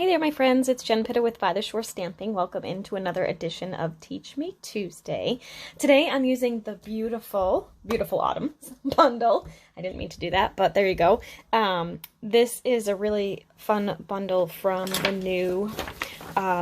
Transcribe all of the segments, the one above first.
Hey there, my friends. It's Jen Pitta with By the Shore Stamping. Welcome into another edition of Teach Me Tuesday. Today I'm using the beautiful Autumn bundle. I didn't mean to do that, but there you go. This is a really fun bundle from the new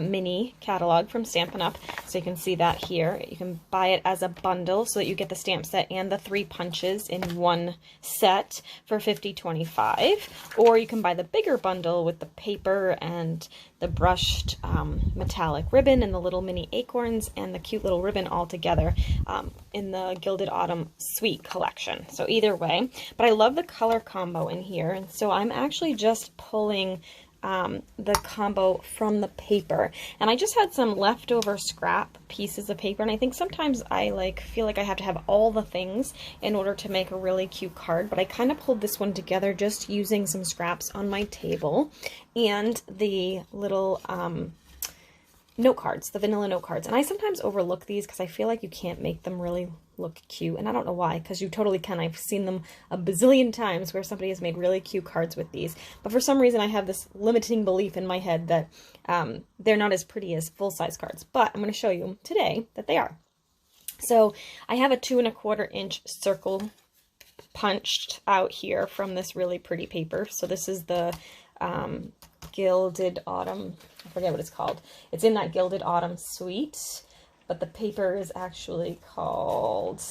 mini catalog from Stampin' Up. So you can see that here. You can buy it as a bundle so that you get the stamp set and the 3 punches in one set for $50.25. Or you can buy the bigger bundle with the paper and the brushed metallic ribbon and the little mini acorns and the cute little ribbon all together in the Gilded Autumn Suite collection. So either way, but I love the color combo in here, and so I'm actually just pulling the combo from the paper, and I just had some leftover scrap pieces of paper, and I think sometimes I feel like I have to have all the things in order to make a really cute card, but I kind of pulled this one together just using some scraps on my table and the little note cards, the vanilla note cards. And I sometimes overlook these because I feel like you can't make them really look cute, and I don't know why, because you totally can. I've seen them a bazillion times where somebody has made really cute cards with these, but for some reason I have this limiting belief in my head that they're not as pretty as full-size cards, but I'm going to show you today that they are. So I have a 2 1/4 inch circle punched out here from this really pretty paper. So this is the Gilded Autumn, I forget what it's called. It's in that Gilded Autumn Suite, but the paper is actually called,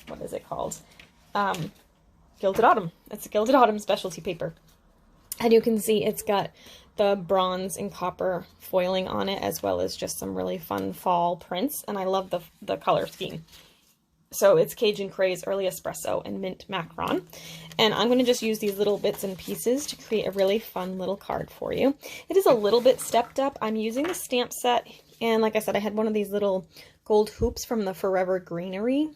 what is it called? Gilded Autumn. It's a Gilded Autumn Specialty paper. And you can see it's got the bronze and copper foiling on it, as well as just some really fun fall prints, and I love the color scheme. So it's Cajun Craze, Early Espresso, and Mint Macaron. And I'm going to just use these little bits and pieces to create a really fun little card for you. It is a little bit stepped up. I'm using the stamp set, and like I said, I had one of these little gold hoops from the Forever Greenery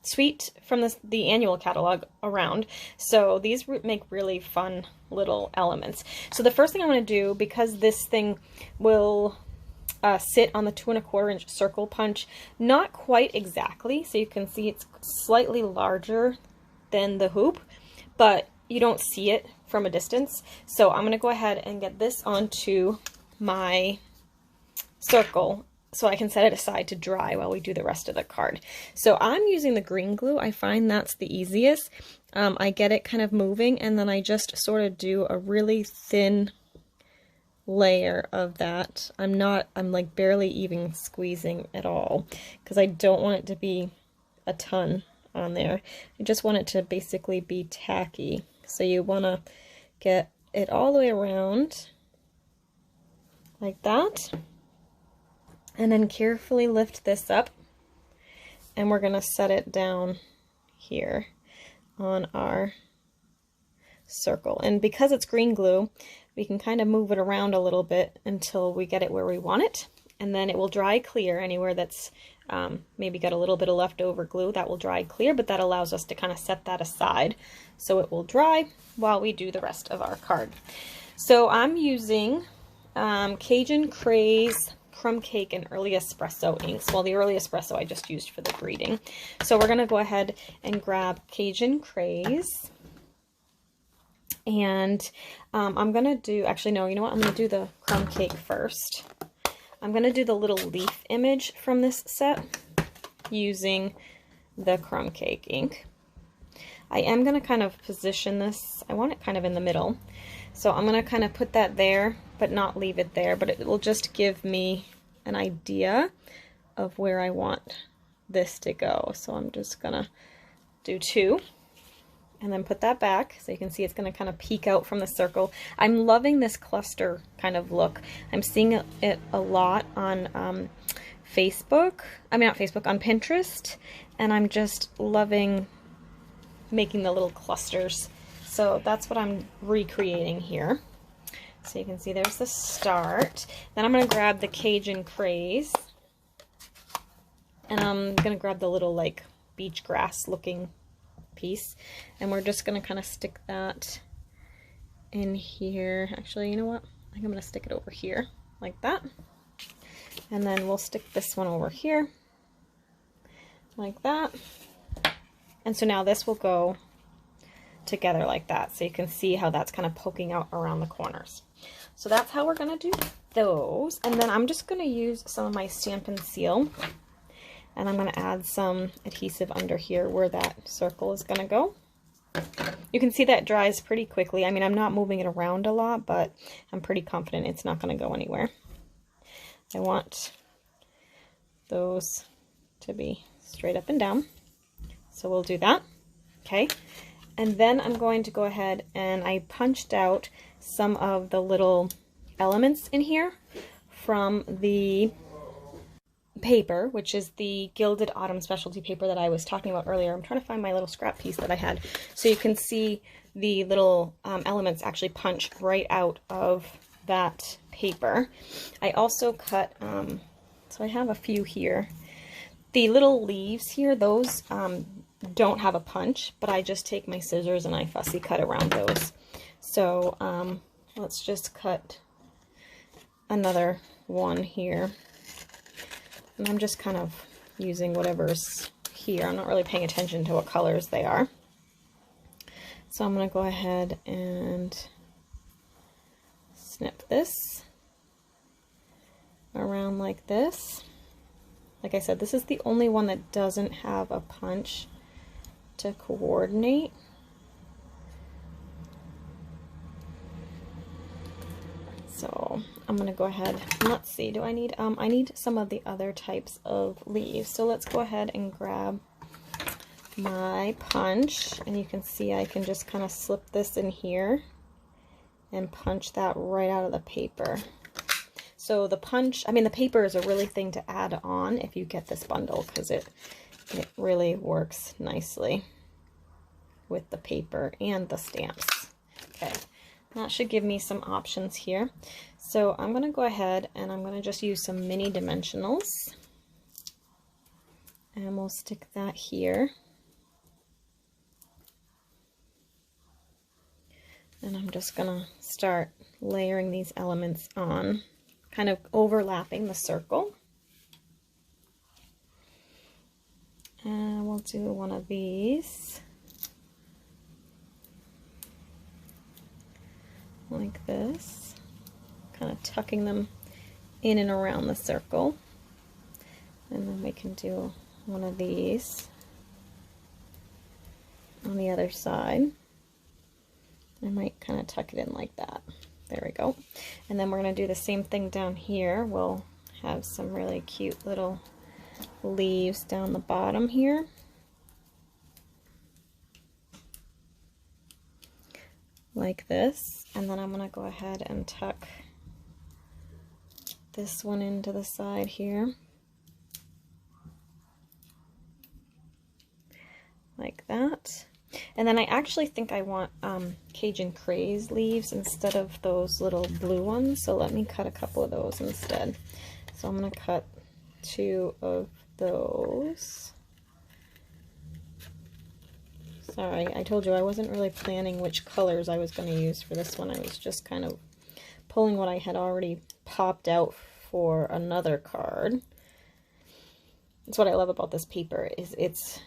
suite from the annual catalog around. So these make really fun little elements. So the first thing I'm going to do, because this thing will sit on the 2 1/4 inch circle punch, not quite exactly, so you can see it's slightly larger than the hoop, but you don't see it from a distance. So I'm going to go ahead and get this onto my circle so I can set it aside to dry while we do the rest of the card. So I'm using the green glue. I find that's the easiest. I get it kind of moving, and then I just sort of do a really thin layer of that. I'm like barely even squeezing at all because I don't want it to be a ton on there. I just want it to basically be tacky. So you want to get it all the way around like that, and then carefully lift this up, and we're going to set it down here on our circle. And because it's green glue, we can kind of move it around a little bit until we get it where we want it, and then it will dry clear anywhere that's maybe got a little bit of leftover glue. That will dry clear, but that allows us to kind of set that aside so it will dry while we do the rest of our card. So I'm using Cajun Craze, Crumb Cake, and Early Espresso inks. Well, the Early Espresso I just used for the greeting. So we're going to go ahead and grab Cajun Craze. And I'm going to do, actually, no, you know what? I'm going to do the crumb cake first. I'm going to do the little leaf image from this set using the crumb cake ink. I am going to kind of position this. I want it kind of in the middle. So I'm going to kind of put that there, but not leave it there. But it will just give me an idea of where I want this to go. So I'm just going to do 2. And then put that back, so you can see it's going to kind of peek out from the circle. I'm loving this cluster kind of look. I'm seeing it a lot on Facebook. I mean, not Facebook, on Pinterest. And I'm just loving making the little clusters. So that's what I'm recreating here. So you can see there's the start. Then I'm going to grab the Cajun Craze. And I'm going to grab the little, like, beach grass looking piece, and we're just going to kind of stick that in here. Actually, you know what? I think I'm going to stick it over here like that, and then we'll stick this one over here like that. And so now this will go together like that. So you can see how that's kind of poking out around the corners. So that's how we're going to do those. And then I'm just going to use some of my Stampin' Seal. And I'm going to add some adhesive under here where that circle is going to go. You can see that dries pretty quickly. I mean, I'm not moving it around a lot, but I'm pretty confident it's not going to go anywhere. I want those to be straight up and down. So we'll do that. Okay. And then I'm going to go ahead and I punched out some of the little elements in here from the paper, which is the Gilded Autumn Specialty paper that I was talking about earlier. I'm trying to find my little scrap piece that I had. So you can see the little elements actually punch right out of that paper. I also cut, so I have a few here. The little leaves here, those don't have a punch, but I just take my scissors and I fussy cut around those. So let's just cut another one here. And I'm just kind of using whatever's here. I'm not really paying attention to what colors they are. So I'm going to go ahead and snip this around like this. Like I said, this is the only one that doesn't have a punch to coordinate. So I'm going to go ahead and let's see, do I need some of the other types of leaves. So let's go ahead and grab my punch, and you can see I can just kind of slip this in here and punch that right out of the paper. So the punch, I mean the paper is a really thing to add on if you get this bundle, because it really works nicely with the paper and the stamps. Okay. That should give me some options here. So I'm going to go ahead and I'm going to just use some mini dimensionals. And we'll stick that here. And I'm just going to start layering these elements on, kind of overlapping the circle. And we'll do one of these. Like this, kind of tucking them in and around the circle. And then we can do one of these on the other side. I might kind of tuck it in like that. There we go. And then we're going to do the same thing down here. We'll have some really cute little leaves down the bottom here. Like this. And then I'm going to go ahead and tuck this one into the side here. Like that. And then I actually think I want Cajun Craze leaves instead of those little blue ones. So let me cut a couple of those instead. So I'm going to cut 2 of those. Sorry, I told you I wasn't really planning which colors I was going to use for this one. I was just kind of pulling what I had already popped out for another card. That's what I love about this paper, is it's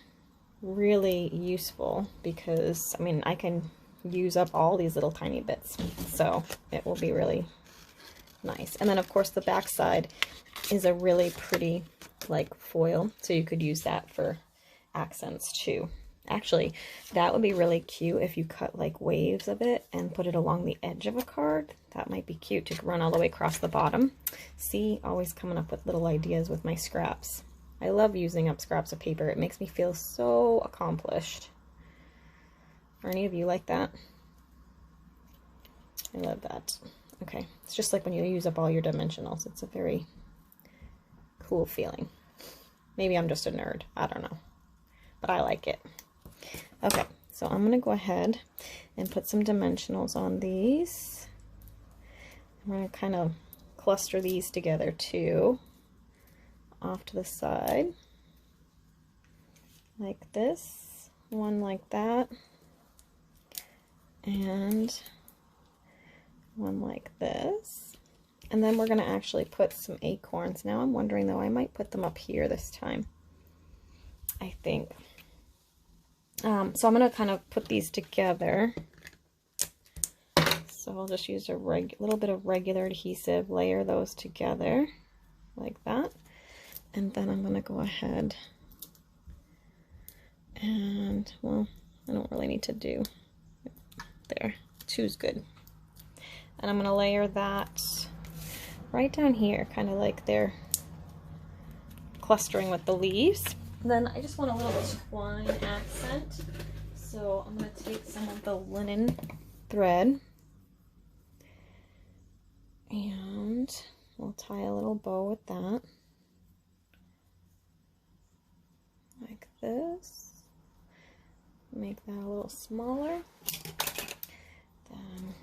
really useful because, I mean, I can use up all these little tiny bits. So it will be really nice. And then, of course, the back side is a really pretty, like, foil. So you could use that for accents, too. Actually, that would be really cute if you cut like waves of it and put it along the edge of a card. That might be cute to run all the way across the bottom. See, always coming up with little ideas with my scraps. I love using up scraps of paper. It makes me feel so accomplished. Are any of you like that? I love that. Okay, it's just like when you use up all your dimensionals. It's a very cool feeling. Maybe I'm just a nerd. I don't know. But I like it. Okay, so I'm going to go ahead and put some dimensionals on these. I'm going to kind of cluster these together too, off to the side, like this, one like that, and one like this. And then we're going to actually put some acorns. Now I'm wondering though, I might put them up here this time, I think. So I'm going to kind of put these together. So I'll just use a little bit of regular adhesive, layer those together like that. And then I'm going to go ahead and, well, I don't really need to do there. Two's good. And I'm going to layer that right down here, kind of like they're clustering with the leaves. Then I just want a little twine accent. So I'm going to take some of the linen thread and we'll tie a little bow with that. Like this. Make that a little smaller. Then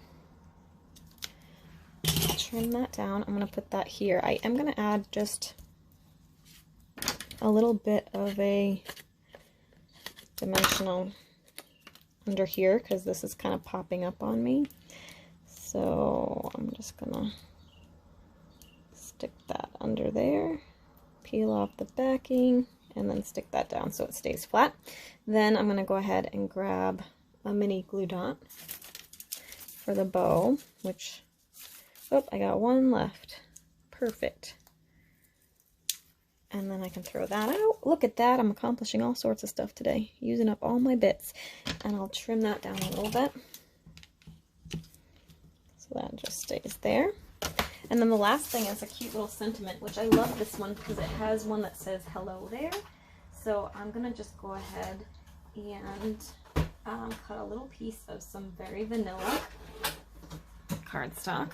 trim that down. I'm going to put that here. I am going to add just a little bit of a dimensional under here because this is kind of popping up on me. So I'm just going to stick that under there, peel off the backing, and then stick that down so it stays flat. Then I'm going to go ahead and grab a mini glue dot for the bow, which, oh, I got one left. Perfect. And then I can throw that out. Look at that, I'm accomplishing all sorts of stuff today, using up all my bits. And I'll trim that down a little bit. So that just stays there. And then the last thing is a cute little sentiment, which I love this one because it has one that says hello there. So I'm going to just go ahead and cut a little piece of some very vanilla cardstock.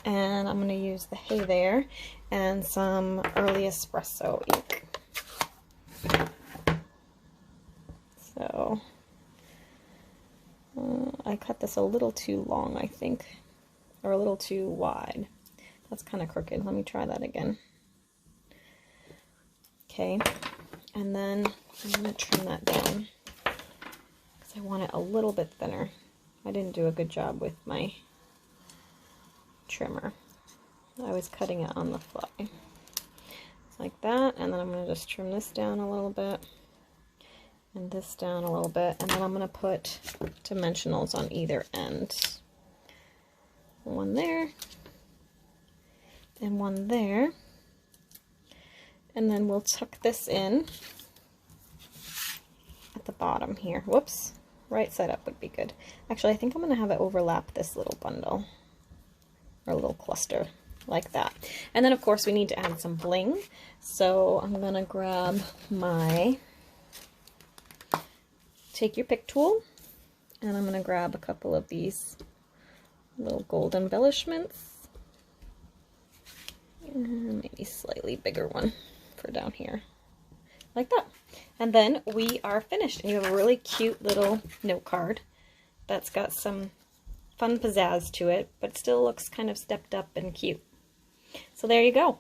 And I'm going to use the Hey There and some early espresso ink. So I cut this a little too long, I think, or a little too wide. That's kind of crooked. Let me try that again. Okay, and then I'm going to trim that down because I want it a little bit thinner. I didn't do a good job with my trimmer. I was cutting it on the fly. Like that, and then I'm going to just trim this down a little bit and this down a little bit, and then I'm going to put dimensionals on either end. One there and one there, and then we'll tuck this in at the bottom here. Whoops, right side up would be good. Actually, I think I'm going to have it overlap this little bundle or little cluster like that. And then of course we need to add some bling, so I'm going to grab my take your pick tool, and I'm going to grab a couple of these little gold embellishments, and maybe slightly bigger one for down here, like that. And then we are finished, and you have a really cute little note card that's got some fun pizzazz to it, but still looks kind of stepped up and cute. So there you go.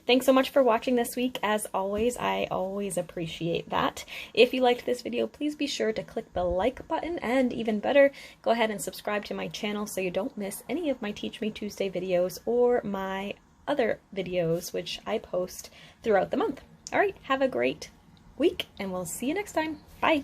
Thanks so much for watching this week. As always, I always appreciate that. If you liked this video, please be sure to click the like button, and even better, go ahead and subscribe to my channel so you don't miss any of my Teach Me Tuesday videos or my other videos, which I post throughout the month. All right, have a great week, and we'll see you next time. Bye.